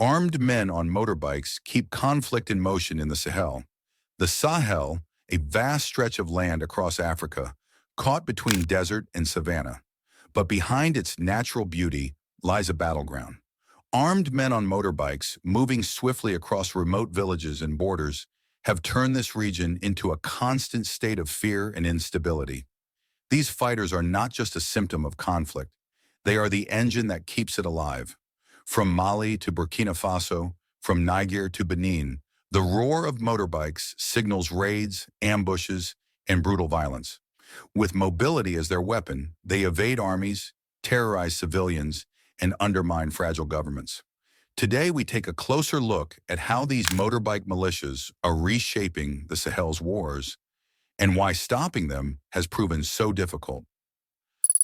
Armed men on motorbikes keep conflict in motion in the Sahel. The Sahel, a vast stretch of land across Africa, caught between desert and savanna. But behind its natural beauty lies a battleground. Armed men on motorbikes, moving swiftly across remote villages and borders, have turned this region into a constant state of fear and instability. These fighters are not just a symptom of conflict. They are the engine that keeps it alive. From Mali to Burkina Faso, from Niger to Benin, the roar of motorbikes signals raids, ambushes, and brutal violence. With mobility as their weapon, they evade armies, terrorize civilians, and undermine fragile governments. Today, we take a closer look at how these motorbike militias are reshaping the Sahel's wars and why stopping them has proven so difficult.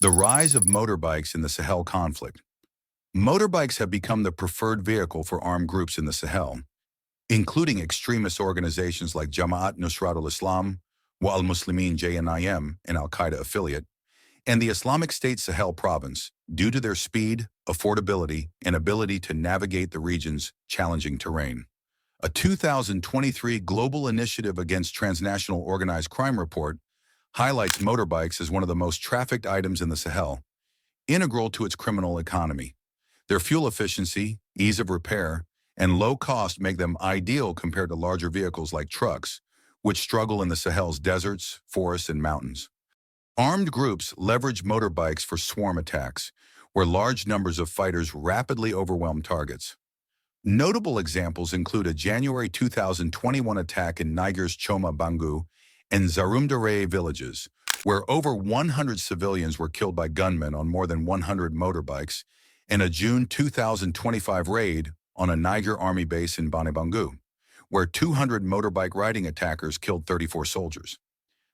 The rise of motorbikes in the Sahel conflict. Motorbikes have become the preferred vehicle for armed groups in the Sahel, including extremist organizations like Jamaat Nusrat al-Islam, Wa al-Muslimin JNIM, an al-Qaeda affiliate, and the Islamic State Sahel province, due to their speed, affordability, and ability to navigate the region's challenging terrain. A 2023 Global Initiative Against Transnational Organized Crime report highlights motorbikes as one of the most trafficked items in the Sahel, integral to its criminal economy. Their fuel efficiency, ease of repair, and low cost make them ideal compared to larger vehicles like trucks, which struggle in the Sahel's deserts, forests, and mountains. Armed groups leverage motorbikes for swarm attacks, where large numbers of fighters rapidly overwhelm targets. Notable examples include a January 2021 attack in Niger's Choma Bangu and Zarumdare villages, where over 100 civilians were killed by gunmen on more than 100 motorbikes, and a June 2025 raid on a Niger army base in Bani Bangu, where 200 motorbike riding attackers killed 34 soldiers.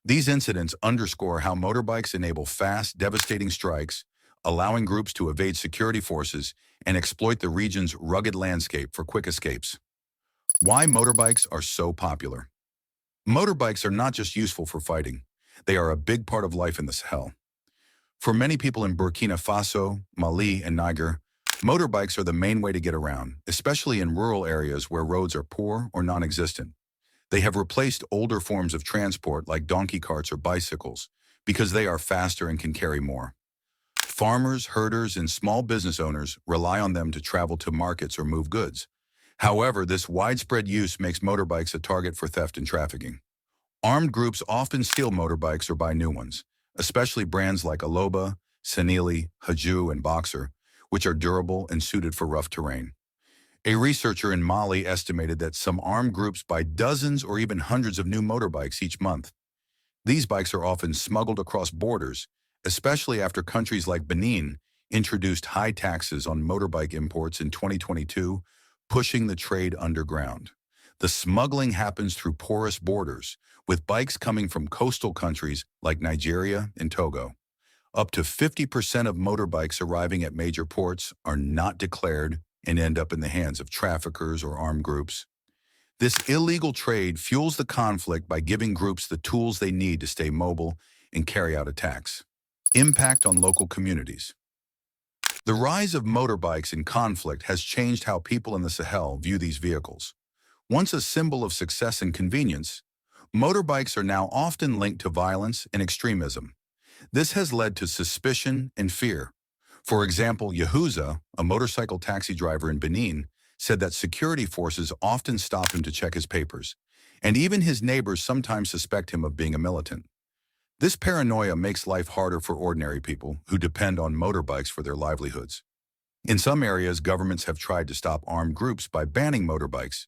These incidents underscore how motorbikes enable fast, devastating strikes, allowing groups to evade security forces and exploit the region's rugged landscape for quick escapes. Why motorbikes are so popular. Motorbikes are not just useful for fighting. They are a big part of life in the Sahel. For many people in Burkina Faso, Mali, and Niger, motorbikes are the main way to get around, especially in rural areas where roads are poor or non-existent. They have replaced older forms of transport like donkey carts or bicycles because they are faster and can carry more. Farmers, herders, and small business owners rely on them to travel to markets or move goods. However, this widespread use makes motorbikes a target for theft and trafficking. Armed groups often steal motorbikes or buy new ones, especially brands like Aloba, Senili, Haju, and Boxer, which are durable and suited for rough terrain. A researcher in Mali estimated that some armed groups buy dozens or even hundreds of new motorbikes each month. These bikes are often smuggled across borders, especially after countries like Benin introduced high taxes on motorbike imports in 2022, pushing the trade underground. The smuggling happens through porous borders, with bikes coming from coastal countries like Nigeria and Togo. Up to 50% of motorbikes arriving at major ports are not declared and end up in the hands of traffickers or armed groups. This illegal trade fuels the conflict by giving groups the tools they need to stay mobile and carry out attacks. Impact on local communities. The rise of motorbikes in conflict has changed how people in the Sahel view these vehicles. Once a symbol of success and convenience, motorbikes are now often linked to violence and extremism. This has led to suspicion and fear. For example, Yahuza, a motorcycle taxi driver in Benin, said that security forces often stop him to check his papers, and even his neighbors sometimes suspect him of being a militant. This paranoia makes life harder for ordinary people who depend on motorbikes for their livelihoods. In some areas, governments have tried to stop armed groups by banning motorbikes.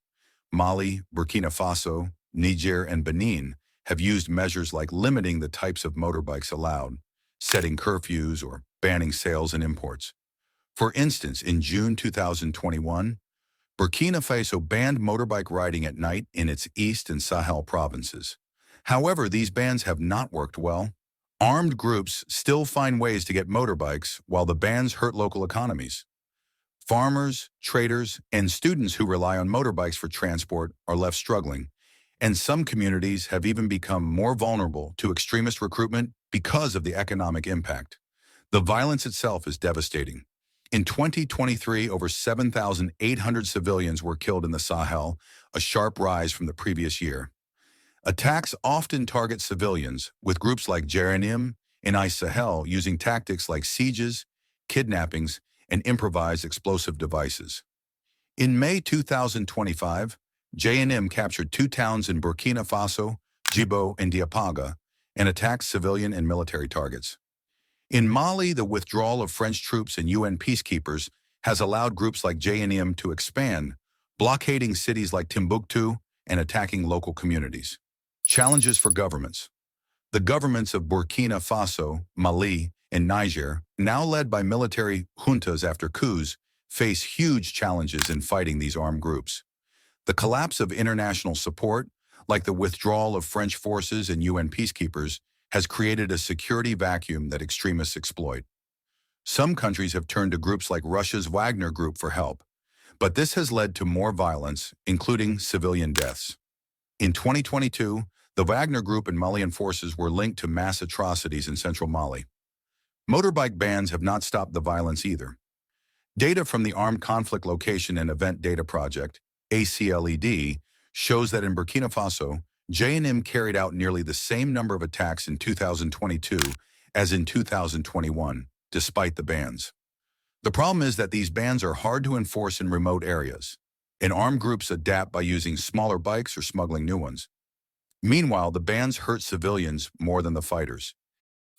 Mali, Burkina Faso, Niger, and Benin have used measures like limiting the types of motorbikes allowed, setting curfews, or banning sales and imports. For instance, in June 2021, Burkina Faso banned motorbike riding at night in its East and Sahel provinces. However, these bans have not worked well. Armed groups still find ways to get motorbikes while the bans hurt local economies. Farmers, traders, and students who rely on motorbikes for transport are left struggling, and some communities have even become more vulnerable to extremist recruitment because of the economic impact. The violence itself is devastating. In 2023, over 7,800 civilians were killed in the Sahel, a sharp rise from the previous year. Attacks often target civilians, with groups like Terrorism and Sahel using tactics like sieges, kidnappings, and improvised explosive devices. In May 2025, JNM captured two towns in Burkina Faso, Djibo and Diapaga, and attacked civilian and military targets. In Mali, the withdrawal of French troops and UN peacekeepers has allowed groups like JNM to expand, blockading cities like Timbuktu and attacking local communities. Challenges for governments. The governments of Burkina Faso, Mali, and Niger, now led by military juntas after coups, face huge challenges in fighting these armed groups. The collapse of international support, like the withdrawal of French forces and UN peacekeepers, has created a security vacuum that extremists exploit. Some countries have turned to groups like Russia's Wagner Group for help, but this has led to more violence, including civilian deaths. In 2022, the Wagner Group and Malian forces were linked to mass atrocities in central Mali. Motorbike bans have not stopped the violence either. Data from the Armed Conflict Location and Event Data Project, ACLED, shows that in Burkina Faso, JNM carried out nearly the same number of attacks in 2022 as in 2021, despite the bans. The problem is that these bans are hard to enforce in remote areas, and armed groups adapt by using smaller bikes or smuggling new ones. Meanwhile, the bans hurt civilians more than the fighters.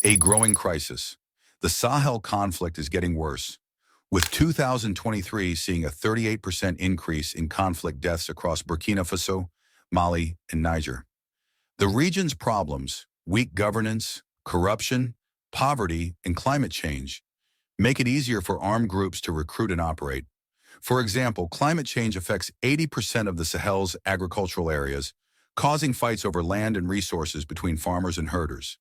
A growing crisis. The Sahel conflict is getting worse, with 2023 seeing a 38% increase in conflict deaths across Burkina Faso, Mali, and Niger. The region's problems, weak governance, corruption, poverty, and climate change, make it easier for armed groups to recruit and operate. For example, climate change affects 80% of the Sahel's agricultural areas, causing fights over land and resources between farmers and herders.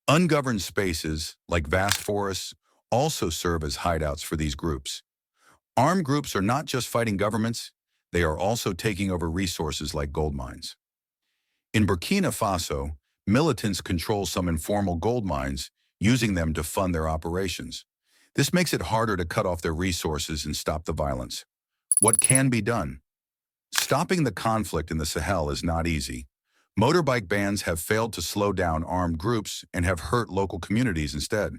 Ungoverned spaces, like vast forests, also serve as hideouts for these groups. Armed groups are not just fighting governments, they are also taking over resources like gold mines. In Burkina Faso, militants control some informal gold mines, using them to fund their operations. This makes it harder to cut off their resources and stop the violence. What can be done? Stopping the conflict in the Sahel is not easy. Motorbike bans have failed to slow down armed groups and have hurt local communities instead.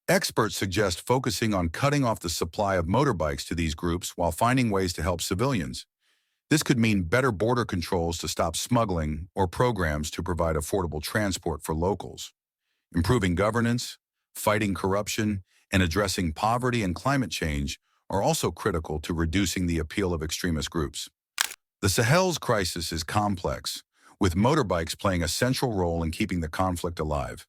Experts suggest focusing on cutting off the supply of motorbikes to these groups while finding ways to help civilians. This could mean better border controls to stop smuggling or programs to provide affordable transport for locals. Improving governance, fighting corruption, and addressing poverty and climate change are also critical to reducing the appeal of extremist groups. The Sahel's crisis is complex, with motorbikes playing a central role in keeping the conflict alive.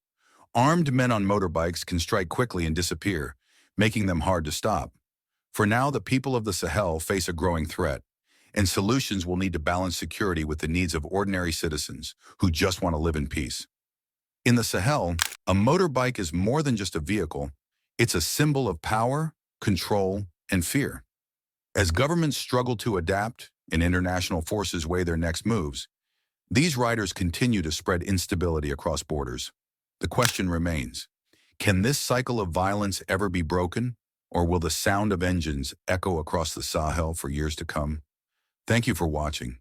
Armed men on motorbikes can strike quickly and disappear, making them hard to stop. For now, the people of the Sahel face a growing threat, and solutions will need to balance security with the needs of ordinary citizens who just want to live in peace. In the Sahel, a motorbike is more than just a vehicle. It's a symbol of power, control, and fear. As governments struggle to adapt and international forces weigh their next moves, these riders continue to spread instability across borders. The question remains, can this cycle of violence ever be broken, or will the sound of engines echo across the Sahel for years to come? Thank you for watching.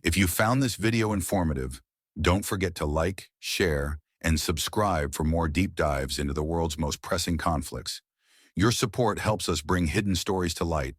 If you found this video informative, don't forget to like, share, and subscribe for more deep dives into the world's most pressing conflicts. Your support helps us bring hidden stories to light.